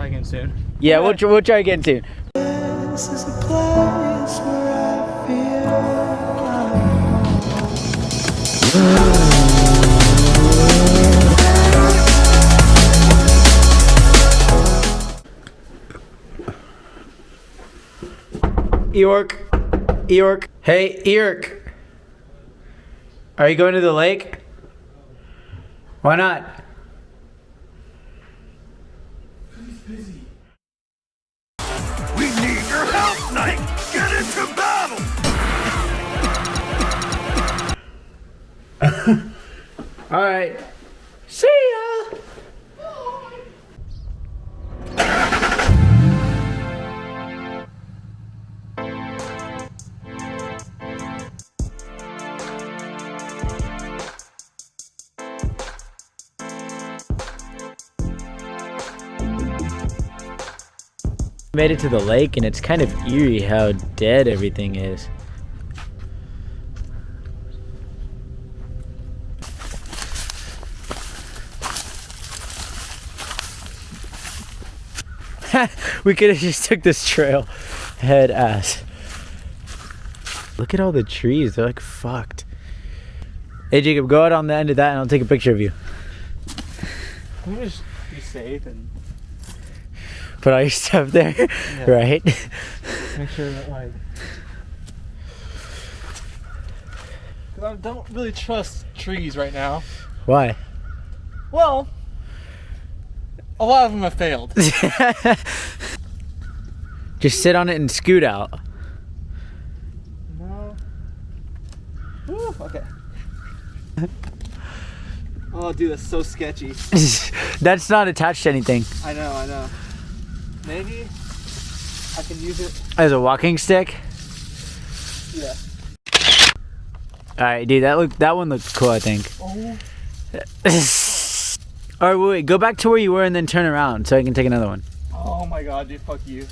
try again soon. Yeah, we'll try again soon. This is a place where I Eork. Hey, Eork. Are you going to the lake? Why not? He's busy. We need your help, Knight! Get into battle! Alright. See ya! Made it to the lake, and it's kind of eerie how dead everything is. We could have just took this trail head ass. Look at all the trees, they're like fucked. Hey Jacob, go out on the end of that and I'll take a picture of you. Can we just be safe and Put all your stuff there, yeah. Right? make sure that like... Cause I don't really trust trees right now. Why? Well, a lot of them have failed. Just sit on it and scoot out. No. Woo, okay. Oh, dude, that's so sketchy. That's not attached to anything. I know. Maybe I can use it as a walking stick. Yeah. All right, dude. That one looks cool. I think. Oh. All right, wait. Go back to where you were and then turn around so I can take another one. Oh my god, dude. Fuck you.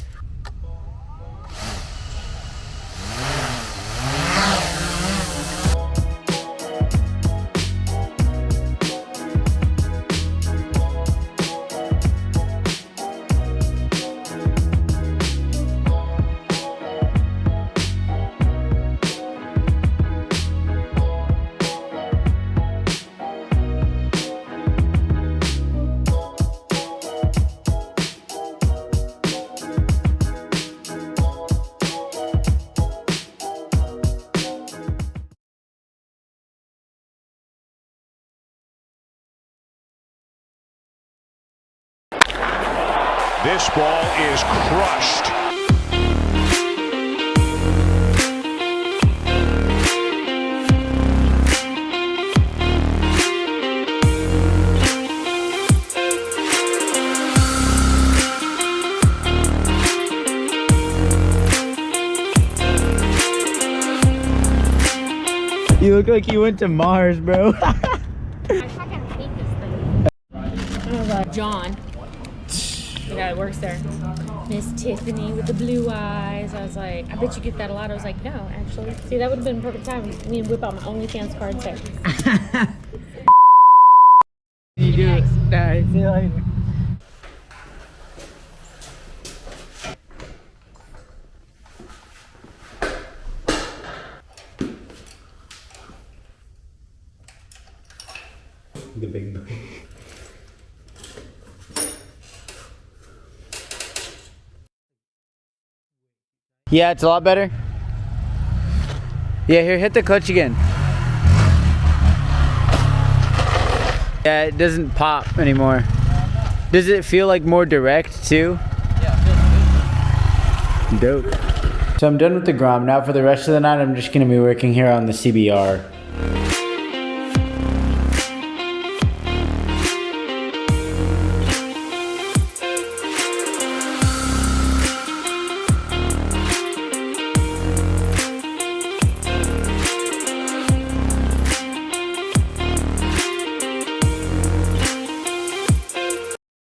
This ball is crushed. You look like you went to Mars, bro. I fucking hate this thing. I was like, John, the guy that works there, Miss Tiffany with the blue eyes. I was like, I bet you get that a lot. I was like, no, actually. See, that would have been perfect time. Me to whip out my OnlyFans card there. You do it. Alright, see you later. The big boy. Yeah, it's a lot better. Yeah, here, hit the clutch again. Yeah, it doesn't pop anymore. Does it feel like more direct too? Yeah, it feels good. Dope. So I'm done with the Grom. Now for the rest of the night, I'm just gonna be working here on the CBR.